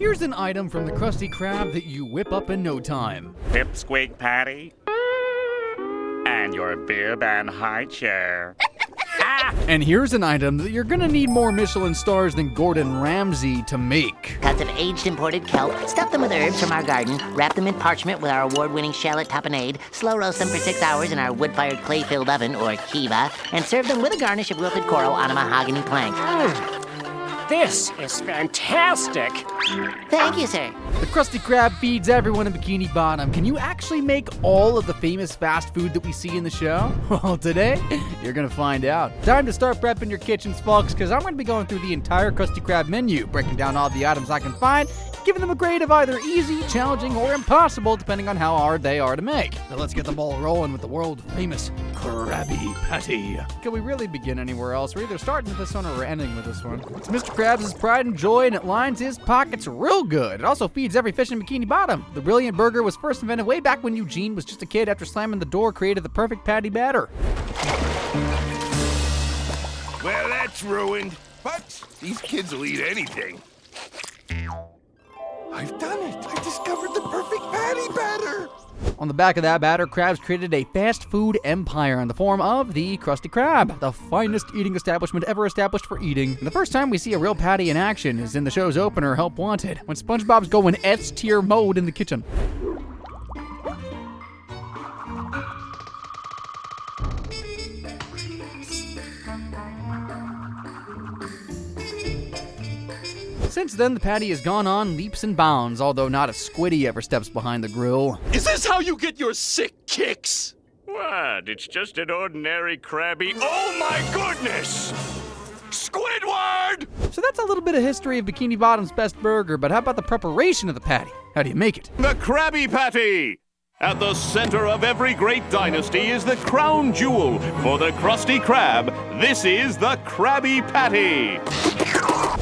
Here's an item from the Krusty Krab that you whip up in no time. Pipsqueak patty. And your bib and high chair. And here's an item that you're gonna need more Michelin stars than Gordon Ramsay to make. Cuts of aged imported kelp, stuff them with herbs from our garden, wrap them in parchment with our award-winning shallot tapenade, slow roast them for 6 hours in our wood-fired clay-filled oven, or kiva, and serve them with a garnish of wilted coral on a mahogany plank. This is fantastic! Thank you, sir. The Krusty Krab feeds everyone in Bikini Bottom. Can you actually make all of the famous fast food that we see in the show? Well, today, you're gonna find out. Time to start prepping your kitchens, folks, because I'm gonna be going through the entire Krusty Krab menu, breaking down all the items I can find, giving them a grade of either easy, challenging, or impossible, depending on how hard they are to make. Now let's get the ball rolling with the world-famous Krabby Patty. Can we really begin anywhere else? We're either starting with this one or we're ending with this one. It's Mr. Krabs' pride and joy, and it lines his pockets real good. It also feeds every fish in Bikini Bottom. The brilliant burger was first invented way back when Eugene was just a kid after slamming the door created the perfect patty batter. Well, that's ruined. But these kids will eat anything. I've done it. I discovered the perfect patty batter. On the back of that batter, Krabs created a fast food empire in the form of the Krusty Krab, the finest eating establishment ever established for eating. And the first time we see a real patty in action is in the show's opener, Help Wanted, when SpongeBob's going S-tier mode in the kitchen. Since then, the patty has gone on leaps and bounds, although not a squiddy ever steps behind the grill. Is this how you get your sick kicks? What? It's just an ordinary Krabby. Oh my goodness! Squidward! So that's a little bit of history of Bikini Bottom's best burger, but how about the preparation of the patty? How do you make it? The Krabby Patty! At the center of every great dynasty is the crown jewel. For the Krusty Krab, this is the Krabby Patty.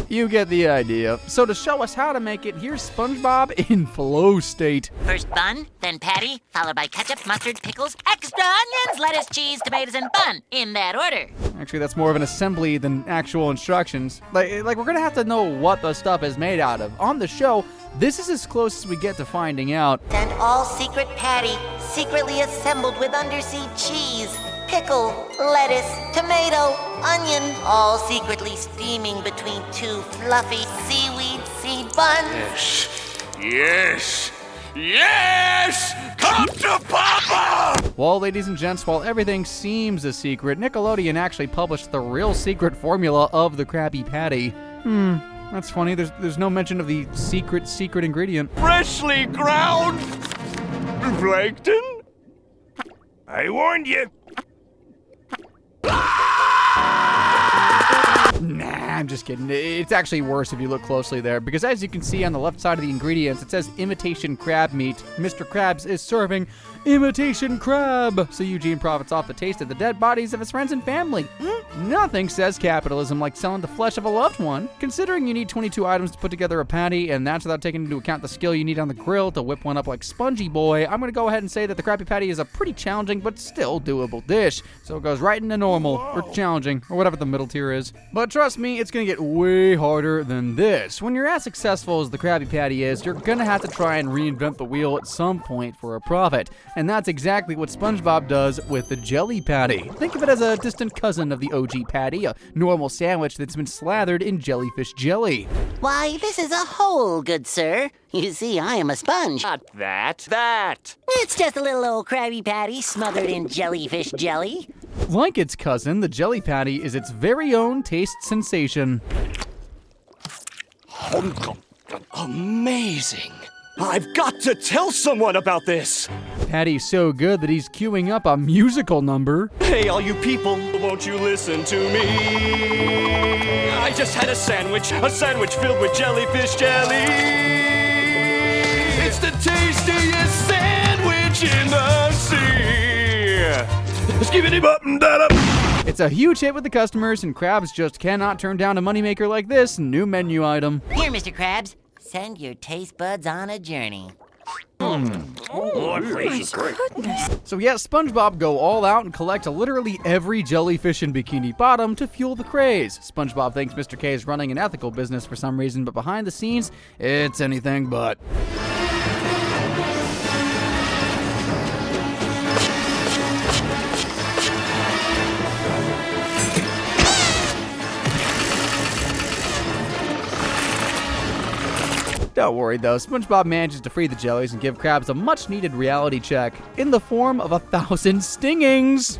You get the idea. So to show us how to make it, here's SpongeBob in flow state. First bun, then patty, followed by ketchup, mustard, pickles, extra onions, lettuce, cheese, tomatoes, and bun, in that order. Actually, that's more of an assembly than actual instructions. Like we're gonna have to know what the stuff is made out of. On the show, this is as close as we get to finding out. And all secret patty, secretly assembled with undersea cheese, pickle, lettuce, tomato, onion, all secretly steaming between two fluffy seaweed seed buns. Yes! Yes! Come to Papa! Well, ladies and gents, while everything seems a secret, Nickelodeon actually published the real secret formula of the Krabby Patty. That's funny. There's no mention of the secret ingredient. Freshly ground plankton? I warned you. Nah, I'm just kidding. It's actually worse if you look closely there, because as you can see on the left side of the ingredients, it says imitation crab meat. Mr. Krabs is serving imitation crab, so Eugene profits off the taste of the dead bodies of his friends and family. Nothing says capitalism like selling the flesh of a loved one. Considering you need 22 items to put together a patty, and that's without taking into account the skill you need on the grill to whip one up like Spongy Boy, I'm gonna go ahead and say that the Krabby Patty is a pretty challenging but still doable dish. So it goes right into normal, or challenging, or whatever the middle tier is. But trust me, it's gonna get way harder than this. When you're as successful as the Krabby Patty is, you're gonna have to try and reinvent the wheel at some point for a profit. And that's exactly what SpongeBob does with the Jelly Patty. Think of it as a distant cousin of the OG patty, a normal sandwich that's been slathered in jellyfish jelly. Why, this is a hole, good sir. You see, I am a sponge. Not that. It's just a little old Krabby Patty smothered in jellyfish jelly. Like its cousin, the Jelly Patty is its very own taste sensation. Amazing. I've got to tell someone about this. Patty's so good that he's queuing up a musical number. Hey, all you people, won't you listen to me? I just had a sandwich filled with jellyfish jelly. It's the tastiest sandwich in the sea. Skibbity button da da. It's a huge hit with the customers, and Krabs just cannot turn down a moneymaker like this new menu item. Here, Mr. Krabs, send your taste buds on a journey. Oh, please. So yeah, SpongeBob go all out and collect literally every jellyfish in Bikini Bottom to fuel the craze. SpongeBob thinks Mr. K is running an ethical business for some reason, but behind the scenes, it's anything but. Don't worry though, SpongeBob manages to free the jellies and give Krabs a much needed reality check in the form of 1,000 stingings.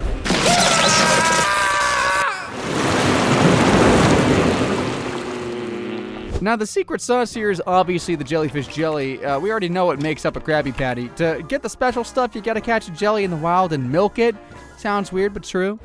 Now the secret sauce here is obviously the jellyfish jelly. We already know what makes up a Krabby Patty. To get the special stuff, you gotta catch a jelly in the wild and milk it. Sounds weird, but true.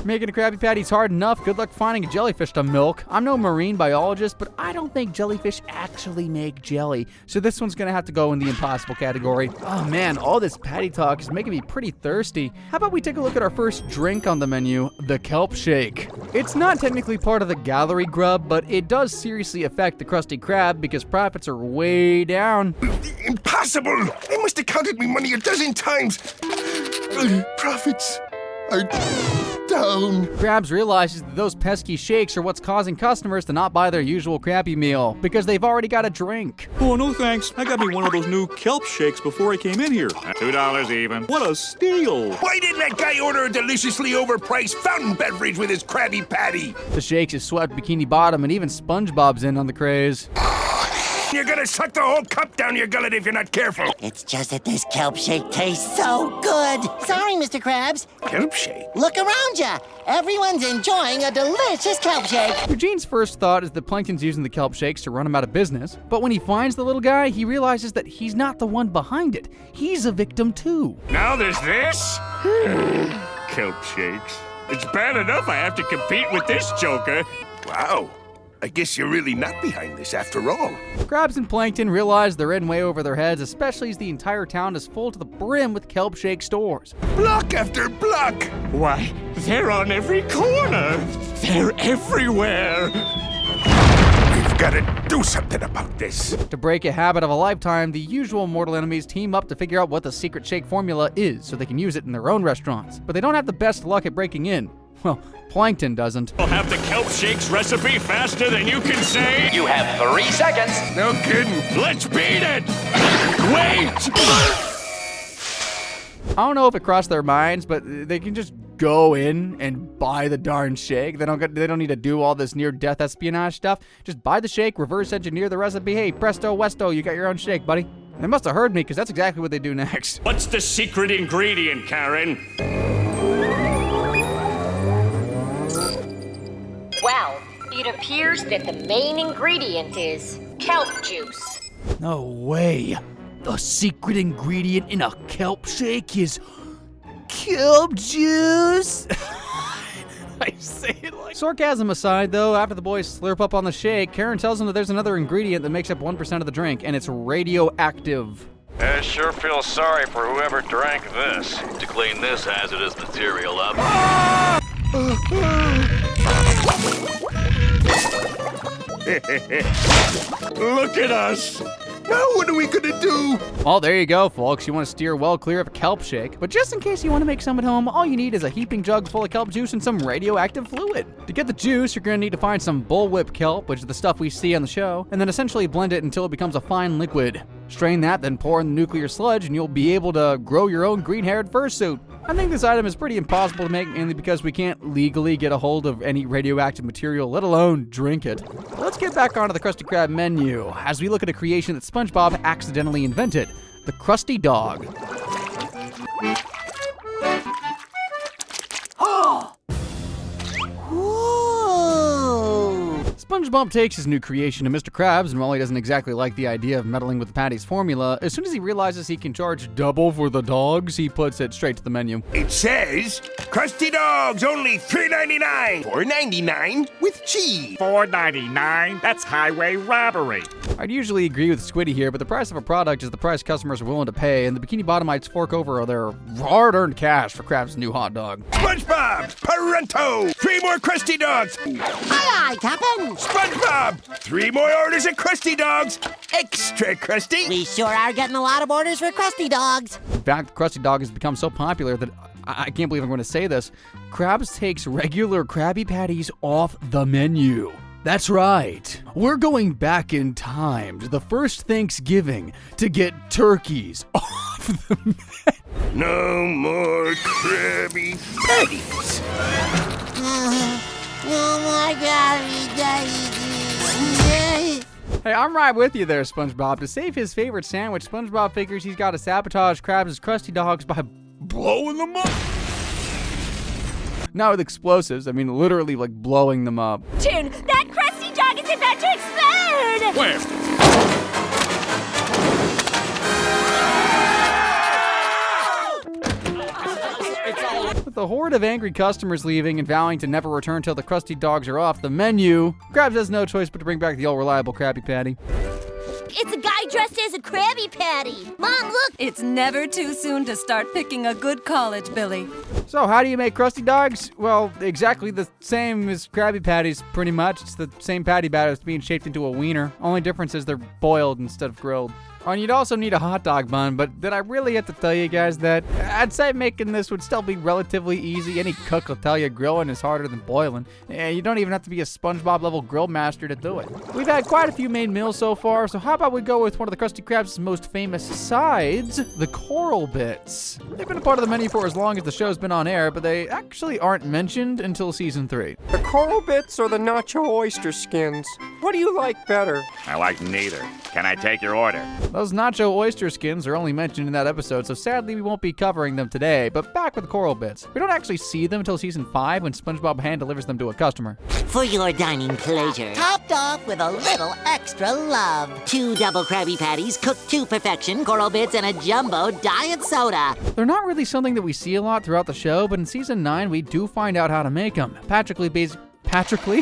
Making a Krabby Patty's hard enough. Good luck finding a jellyfish to milk. I'm no marine biologist, but I don't think jellyfish actually make jelly. So this one's gonna have to go in the impossible category. Oh man, all this patty talk is making me pretty thirsty. How about we take a look at our first drink on the menu, the Kelp Shake. It's not technically part of the gallery grub, but it does seriously affect the Krusty Krab because profits are way down. Impossible! They must have counted me money a dozen times. Profits are down. Krabs realizes that those pesky shakes are what's causing customers to not buy their usual Krabby meal because they've already got a drink. Oh, no thanks. I got me one of those new kelp shakes before I came in here. $2 even. What a steal. Why didn't that guy order a deliciously overpriced fountain beverage with his Krabby Patty? The shakes have swept Bikini Bottom and even SpongeBob's in on the craze. You're gonna suck the whole cup down your gullet if you're not careful. It's just that this kelp shake tastes so good. Sorry, Mr. Krabs. Kelp shake? Look around ya. Everyone's enjoying a delicious kelp shake. Eugene's first thought is that Plankton's using the kelp shakes to run him out of business. But when he finds the little guy, he realizes that he's not the one behind it. He's a victim too. Now there's this? Kelp shakes. It's bad enough I have to compete with this joker. Wow. I guess you're really not behind this after all. Krabs and Plankton realize they're in way over their heads, especially as the entire town is full to the brim with kelp shake stores. Block after block! Why, they're on every corner. They're everywhere. We've got to do something about this. To break a habit of a lifetime, the usual mortal enemies team up to figure out what the secret shake formula is so they can use it in their own restaurants. But they don't have the best luck at breaking in. Well, Plankton doesn't. We'll have the kelp shakes recipe faster than you can say. You have 3 seconds. No kidding. Let's beat it. Wait. I don't know if it crossed their minds, but they can just go in and buy the darn shake. They don't need to do all this near-death espionage stuff. Just buy the shake, reverse engineer the recipe. Hey, presto westo, you got your own shake, buddy. They must have heard me because that's exactly what they do next. What's the secret ingredient, Karen? Well, it appears that the main ingredient is kelp juice. No way. The secret ingredient in a kelp shake is kelp juice. I say it like... Sarcasm aside, though, after the boys slurp up on the shake, Karen tells them that there's another ingredient that makes up 1% of the drink, and it's radioactive. I sure feel sorry for whoever drank this. To clean this hazardous material up. Look at us. Now what are we gonna do? Well, there you go, folks. You want to steer well clear of a kelp shake. But just in case you want to make some at home, all you need is a heaping jug full of kelp juice and some radioactive fluid. To get the juice, you're going to need to find some bullwhip kelp, which is the stuff we see on the show, and then essentially blend it until it becomes a fine liquid. Strain that, then pour in the nuclear sludge, and you'll be able to grow your own green-haired fursuit. I think this item is pretty impossible to make, mainly because we can't legally get a hold of any radioactive material, let alone drink it. Let's get back onto the Krusty Krab menu, as we look at a creation that SpongeBob accidentally invented, the Krusty Dog. Ooh. SpongeBob takes his new creation to Mr. Krabs, and while he doesn't exactly like the idea of meddling with the Patty's formula, as soon as he realizes he can charge double for the dogs, he puts it straight to the menu. It says, Krusty Dogs, only $3.99. $4.99 with cheese. $4.99? That's highway robbery. I'd usually agree with Squiddy here, but the price of a product is the price customers are willing to pay, and the Bikini Bottomites fork over their hard-earned cash for Krabs' new hot dog. SpongeBob, Parento, 3 more Krusty Dogs. Aye, aye, Captain. SpongeBob, 3 more orders of Krusty Dogs. Extra Krusty. We sure are getting a lot of orders for Krusty Dogs. In fact, the Krusty Dog has become so popular that I can't believe I'm going to say this. Krabs takes regular Krabby Patties off the menu. That's right. We're going back in time to the first Thanksgiving to get turkeys off the menu. No more Krabby Patties. Oh my God. Hey, I'm right with you there, SpongeBob. To save his favorite sandwich, SpongeBob figures he's got to sabotage Krabs' Krusty Dogs by blowing them up. Not with explosives, I mean literally like blowing them up. Toon, that crusty dog is about to explode! Where? With the horde of angry customers leaving and vowing to never return till the Krusty Dogs are off the menu, Krabs has no choice but to bring back the all-reliable Krabby Patty. It's a guy dressed as a Krabby Patty. Mom, look! It's never too soon to start picking a good college, Billy. So how do you make Krusty Dogs? Well, exactly the same as Krabby Patties, pretty much. It's the same patty batter that's being shaped into a wiener. Only difference is they're boiled instead of grilled. And you'd also need a hot dog bun, but did I really have to tell you guys that? I'd say making this would still be relatively easy. Any cook will tell you grilling is harder than boiling. And you don't even have to be a SpongeBob level grill master to do it. We've had quite a few main meals so far, so how about we go with one of the Krusty Krab's most famous sides, the coral bits. They've been a part of the menu for as long as the show's been on air, but they actually aren't mentioned until season 3. The coral bits or the nacho oyster skins? What do you like better? I like neither. Can I take your order? Those nacho oyster skins are only mentioned in that episode, so sadly we won't be covering them today, but back with the coral bits. We don't actually see them until season 5 when SpongeBob hand delivers them to a customer. For your dining pleasure, topped off with a little extra love. 2 double Krabby Patties cooked to perfection, coral bits, and a jumbo diet soda. They're not really something that we see a lot throughout the show, but in season 9 we do find out how to make them. Patrickly?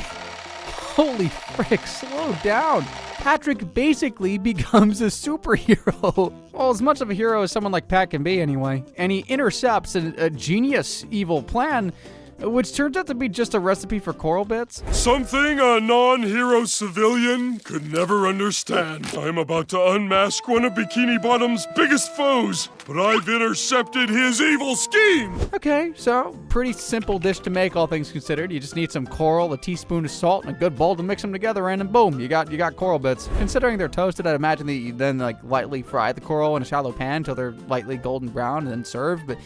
Holy frick, slow down. Patrick basically becomes a superhero. Well, as much of a hero as someone like Pat can be anyway. And he intercepts a genius evil plan, which turns out to be just a recipe for coral bits. Something a non-hero civilian could never understand. I'm about to unmask one of Bikini Bottom's biggest foes, but I've intercepted his evil scheme. Okay, so pretty simple dish to make, all things considered. You just need some coral, a teaspoon of salt, and a good bowl to mix them together in, and boom, you got coral bits. Considering they're toasted, I'd imagine that you then lightly fry the coral in a shallow pan until they're lightly golden brown and then served, but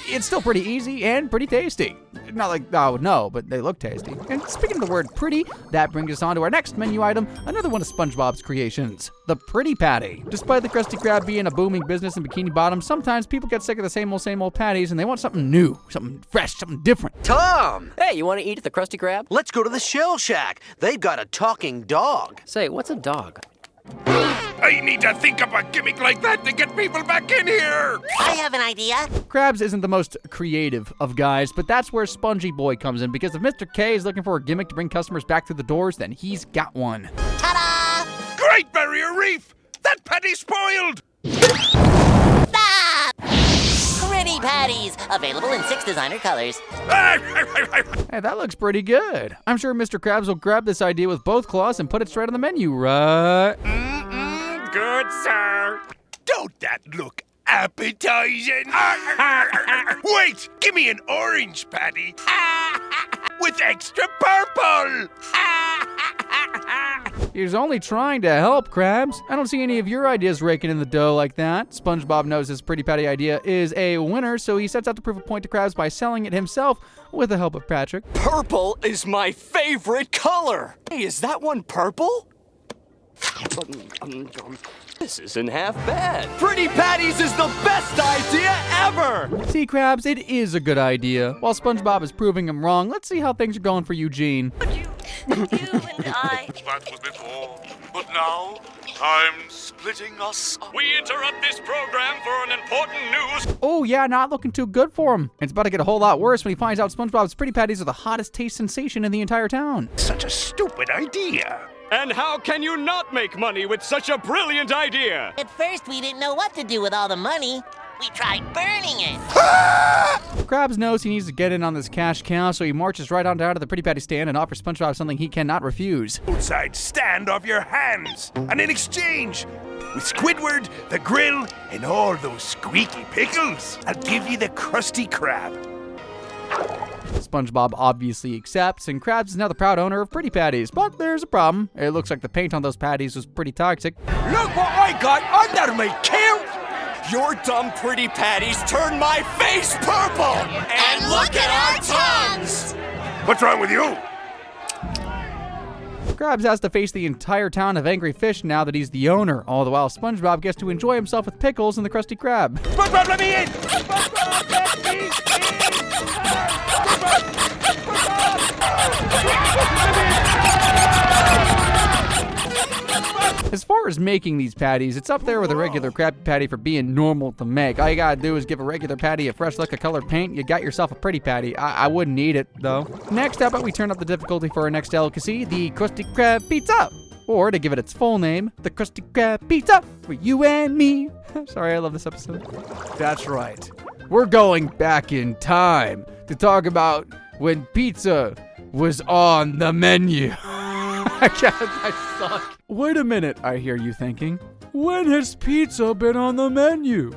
it's still pretty easy and pretty tasty. Not like I would know, but they look tasty. And speaking of the word pretty, that brings us on to our next menu item, another one of SpongeBob's creations, the Pretty Patty. Despite the Krusty Krab being a booming business in Bikini Bottom, sometimes people get sick of the same old patties and they want something new, something fresh, something different. Tom! Hey, you want to eat at the Krusty Krab? Let's go to the Shell Shack. They've got a talking dog. Say, what's a dog? I need to think of a gimmick like that to get people back in here. I have an idea. Krabs isn't the most creative of guys, but that's where Spongy Boy comes in, because if Mr. K is looking for a gimmick to bring customers back through the doors, then he's got one. Ta-da! Great Barrier Reef! That patty's spoiled! Ah! Pretty Patties, available in 6 designer colors. Hey, that looks pretty good. I'm sure Mr. Krabs will grab this idea with both claws and put it straight on the menu, right? Good, sir. Don't that look appetizing? Wait, give me an orange patty with extra purple. He was only trying to help, Krabs. I don't see any of your ideas raking in the dough like that. SpongeBob knows his Pretty Patty idea is a winner, so he sets out to prove a point to Krabs by selling it himself with the help of Patrick. Purple is my favorite color. Hey, is that one purple? This isn't half bad. Pretty Patties is the best idea ever! See, Krabs, it is a good idea. While SpongeBob is proving him wrong, let's see how things are going for Eugene. You and I. That was before, but now time's splitting us up. We interrupt this program for an important news. Oh yeah, not looking too good for him. It's about to get a whole lot worse when he finds out SpongeBob's Pretty Patties are the hottest taste sensation in the entire town. Such a stupid idea. And how can you not make money with such a brilliant idea? At first, we didn't know what to do with all the money. We tried burning it. Krabs knows he needs to get in on this cash cow, so he marches right on down to the Pretty Patty stand and offers SpongeBob something he cannot refuse. Outside stand off your hands. And in exchange, with Squidward, the grill, and all those squeaky pickles, I'll give you the Krusty Krab. SpongeBob obviously accepts, and Krabs is now the proud owner of Pretty Patties. But there's a problem. It looks like the paint on those patties was pretty toxic. Look what I got under me, Kelp! Your dumb Pretty Patties turned my face purple! And look at our tongues! What's wrong with you? Krabs has to face the entire town of angry fish now that he's the owner, all the while SpongeBob gets to enjoy himself with pickles and the Krusty Krab. SpongeBob, let me in! SpongeBob, let me in! As far as making these patties, it's up there with a regular Krabby Patty for being normal to make. All you gotta do is give a regular patty a fresh lick of colored paint, you got yourself a Pretty Patty. I wouldn't eat it, though. Next, how about we turn up the difficulty for our next delicacy, the Krusty Krab Pizza? Or, to give it its full name, the Krusty Krab Pizza for you and me. Sorry, I love this episode. That's right. We're going back in time to talk about when pizza was on the menu. I suck. Wait a minute, I hear you thinking. When has pizza been on the menu?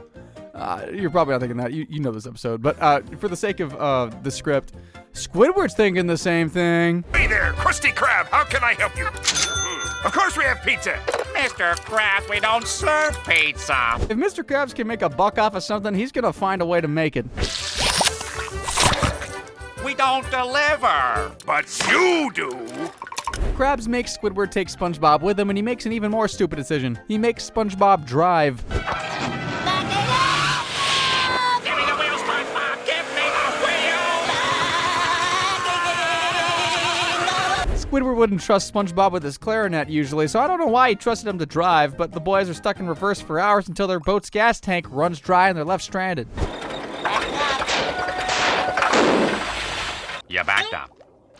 You're probably not thinking that. You know this episode. But for the sake of the script, Squidward's thinking the same thing. Hey there, Krusty Krab. How can I help you? Of course we have pizza. Mr. Krabs, we don't serve pizza. If Mr. Krabs can make a buck off of something, he's going to find a way to make it. We don't deliver. But you do. Krabs makes Squidward take SpongeBob with him, and he makes an even more stupid decision. He makes SpongeBob drive. Give me the wheels, SpongeBob. Give me the wheels. Squidward wouldn't trust SpongeBob with his clarinet usually, so I don't know why he trusted him to drive, but the boys are stuck in reverse for hours until their boat's gas tank runs dry and they're left stranded. You backed up.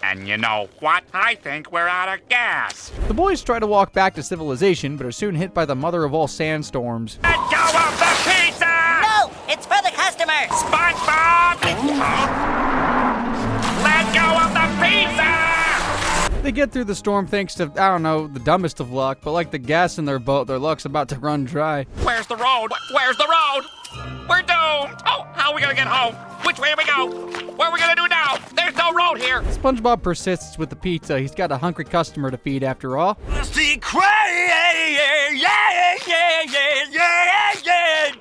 And you know what? I think we're out of gas. The boys try to walk back to civilization, but are soon hit by the mother of all sandstorms. Let go of the pizza! No, it's for the customer. SpongeBob! Let go of the pizza! They get through the storm thanks to, I don't know, the dumbest of luck, but like the gas in their boat, their luck's about to run dry. Where's the road? Where's the road? We're doomed! Oh, how are we gonna get home? Which way do we go? What are we gonna do now? There's no road here! SpongeBob persists with the pizza. He's got a hungry customer to feed after all. Krusty Krab, yeah,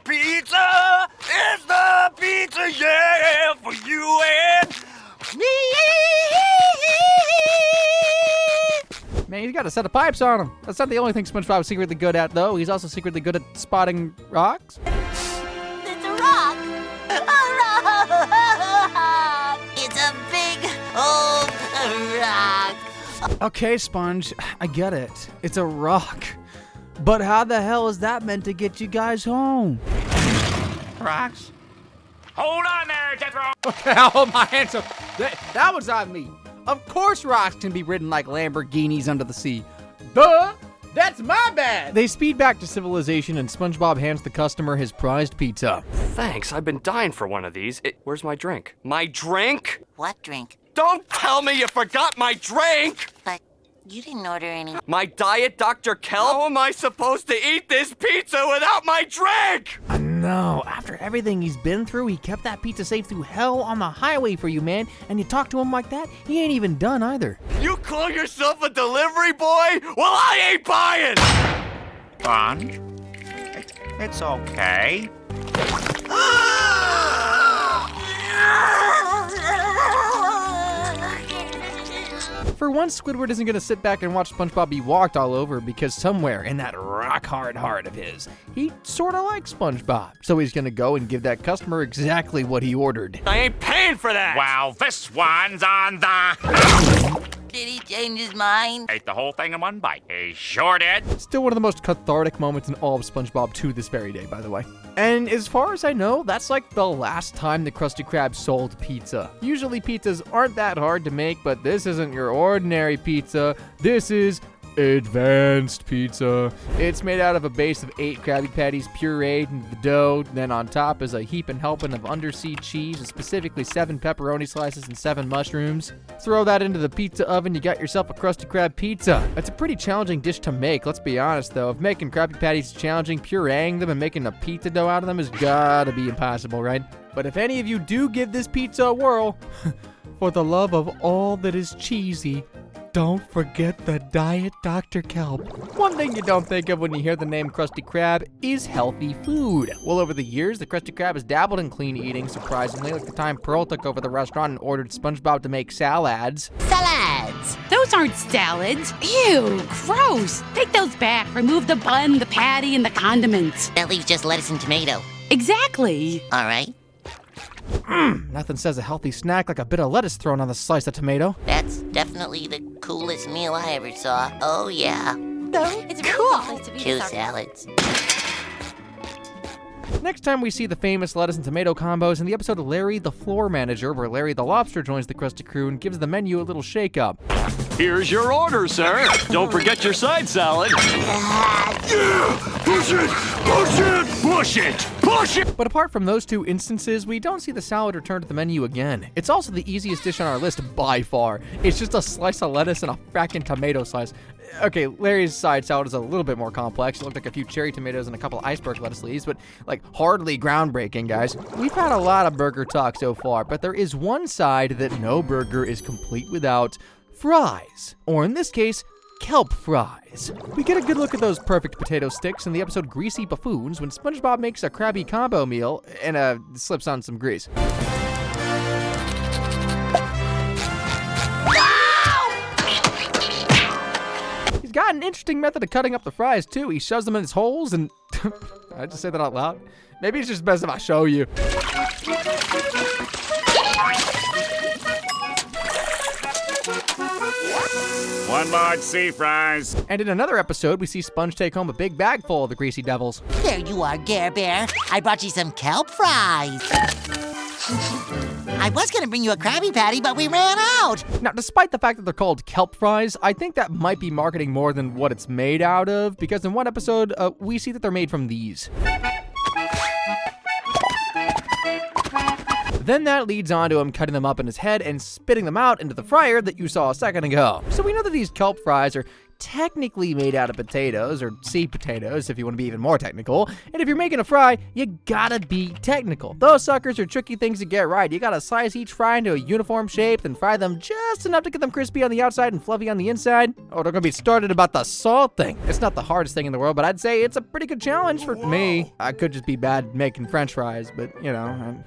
pizza is the pizza, yeah, for you and me. Man, he's got a set of pipes on him. That's not the only thing SpongeBob's secretly good at, though. He's also secretly good at spotting rocks. It's a rock. A rock. It's a big old rock. Okay, Sponge, I get it. It's a rock. But how the hell is that meant to get you guys home? Rocks? Hold on there, Jethro! Okay, I'll hold my hands up. That was on me. Of course rocks can be ridden like Lamborghinis under the sea. Duh! That's my bad! They speed back to civilization and SpongeBob hands the customer his prized pizza. Thanks, I've been dying for one of these. Where's my drink? My drink? What drink? Don't tell me you forgot my drink! But you didn't order any. My diet Dr. Kelp? How am I supposed to eat this pizza without my drink? No, after everything he's been through, he kept that pizza safe through hell on the highway for you, man. And you talk to him like that, he ain't even done either. You call yourself a delivery boy? Well, I ain't buying! Sponge? It's okay. For once, Squidward isn't going to sit back and watch SpongeBob be walked all over because somewhere in that rock-hard heart of his, he sort of likes SpongeBob. So he's going to go and give that customer exactly what he ordered. I ain't paying for that! Well, this one's on the... Did he change his mind? Ate the whole thing in one bite. He sure did. Still one of the most cathartic moments in all of SpongeBob to this very day, by the way. And as far as I know, that's like the last time the Krusty Krab sold pizza. Usually pizzas aren't that hard to make, but this isn't your ordinary pizza. This is advanced pizza. It's made out of a base of 8 Krabby Patties pureed into the dough. Then on top is a heap and helping of undersea cheese, and specifically 7 pepperoni slices and 7 mushrooms. Throw that into the pizza oven, you got yourself a Krusty Krab pizza. It's a pretty challenging dish to make, let's be honest though. If making Krabby Patties is challenging, pureeing them and making a pizza dough out of them is gotta be impossible, right? But if any of you do give this pizza a whirl, for the love of all that is cheesy, don't forget the Diet Dr. Kelp. One thing you don't think of when you hear the name Krusty Krab is healthy food. Well, over the years, the Krusty Krab has dabbled in clean eating, surprisingly, like the time Pearl took over the restaurant and ordered SpongeBob to make salads. Salads! Those aren't salads. Ew, gross. Take those back. Remove the bun, the patty, and the condiments. That leaves just lettuce and tomato. Exactly. All right. Nothing says a healthy snack like a bit of lettuce thrown on a slice of tomato. That's definitely the coolest meal I ever saw. Oh, yeah. No, it's cool. 2 salads. Next time we see the famous lettuce and tomato combos in the episode of Larry the Floor Manager, where Larry the Lobster joins the Krusty crew and gives the menu a little shake-up. Here's your order, sir. Don't forget your side salad. Push it! Push it! Push it! Push it! But apart from those 2 instances, we don't see the salad return to the menu again. It's also the easiest dish on our list by far. It's just a slice of lettuce and a frackin' tomato slice. Okay, Larry's side salad is a little bit more complex. It looked like a few cherry tomatoes and a couple iceberg lettuce leaves, but like hardly groundbreaking, guys. We've had a lot of burger talk so far, but there is one side that no burger is complete without: fries. Or in this case, kelp fries. We get a good look at those perfect potato sticks in the episode Greasy Buffoons when SpongeBob makes a Krabby combo meal and slips on some grease. He's got an interesting method of cutting up the fries too. He shoves them in his holes and... I just say that out loud? Maybe it's just best if I show you. One more sea fries. And in another episode, we see Sponge take home a big bag full of the greasy devils. There you are, Gare Bear. I brought you some kelp fries. I was gonna bring you a Krabby Patty, but we ran out. Now, despite the fact that they're called kelp fries, I think that might be marketing more than what it's made out of, because in one episode, we see that they're made from these. Then that leads on to him cutting them up in his head and spitting them out into the fryer that you saw a second ago. So we know that these kelp fries are technically made out of potatoes, or seed potatoes if you want to be even more technical. And if you're making a fry, you gotta be technical. Those suckers are tricky things to get right. You gotta slice each fry into a uniform shape, then fry them just enough to get them crispy on the outside and fluffy on the inside. Oh, don't get me started about the salt thing. It's not the hardest thing in the world, but I'd say it's a pretty good challenge for me. I could just be bad making French fries, but you know,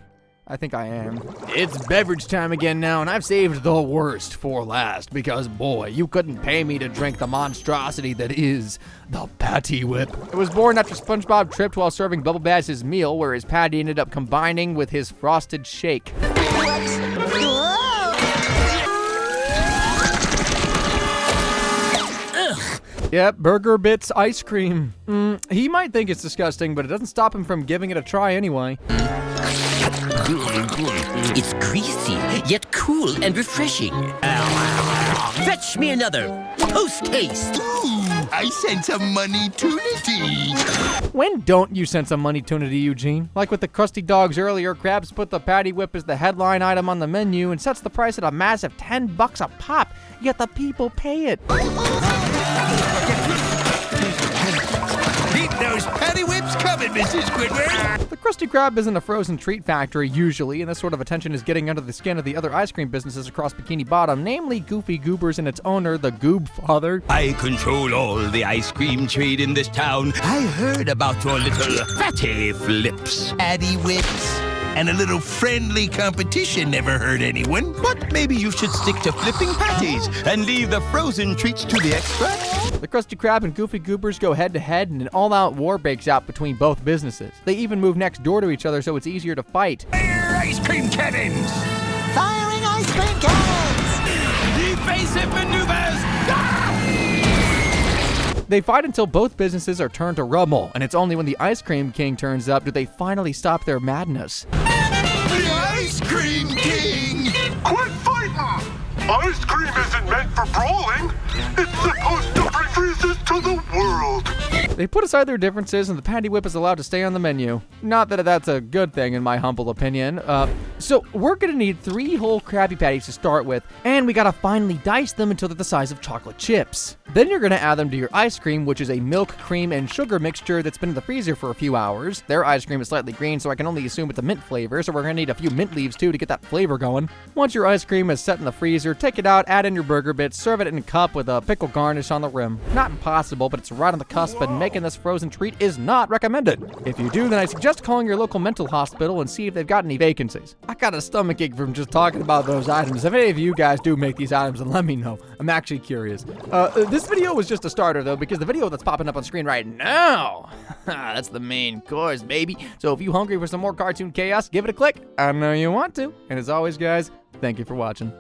I think I am. It's beverage time again now, and I've saved the worst for last because, boy, you couldn't pay me to drink the monstrosity that is the Patty Whip. It was born after SpongeBob tripped while serving Bubble Bass his meal, where his patty ended up combining with his frosted shake. Yep, Burger Bits ice cream. He might think it's disgusting, but it doesn't stop him from giving it a try anyway. It's greasy, yet cool and refreshing. Fetch me another. Post-haste. I sense a money-tunity. When don't you sense a money-tunity, Eugene? Like with the Krusty Dogs earlier, Krabs put the Patty Whip as the headline item on the menu and sets the price at a massive $10 a pop, yet the people pay it. Keep those Patty Whips coming, Mrs. Squidward. The Krusty Krab isn't a frozen treat factory usually, and this sort of attention is getting under the skin of the other ice cream businesses across Bikini Bottom, namely Goofy Goobers and its owner, the Goob Father. I control all the ice cream trade in this town. I heard about your little fatty flips. Patty Whips. And a little friendly competition never hurt anyone. But maybe you should stick to flipping patties and leave the frozen treats to the experts. The Krusty Krab and Goofy Goobers go head-to-head, and an all-out war breaks out between both businesses. They even move next door to each other so it's easier to fight. Fire ice cream cannons! Firing ice cream cannons! Evasive maneuver! They fight until both businesses are turned to rubble, and it's only when the Ice Cream King turns up do they finally stop their madness. The Ice Cream King! Quit fighting! Ice cream isn't meant for brawling. It's supposed to bring freezes to the world. They put aside their differences and the Patty Whip is allowed to stay on the menu. Not that that's a good thing in my humble opinion. So we're gonna need 3 whole Krabby Patties to start with, and we gotta finely dice them until they're the size of chocolate chips. Then you're gonna add them to your ice cream, which is a milk, cream, and sugar mixture that's been in the freezer for a few hours. Their ice cream is slightly green, so I can only assume it's a mint flavor, so we're gonna need a few mint leaves too to get that flavor going. Once your ice cream is set in the freezer, take it out, add in your burger bits, serve it in a cup with a pickle garnish on the rim. Not impossible, but it's right on the cusp, and making this frozen treat is not recommended. If you do, then I suggest calling your local mental hospital and see if they've got any vacancies. I got a stomachache from just talking about those items. If any of you guys do make these items, then let me know. I'm actually curious. This video was just a starter though, because the video that's popping up on screen right now, that's the main course, baby. So if you're hungry for some more cartoon chaos, give it a click. I know you want to. And as always, guys, thank you for watching.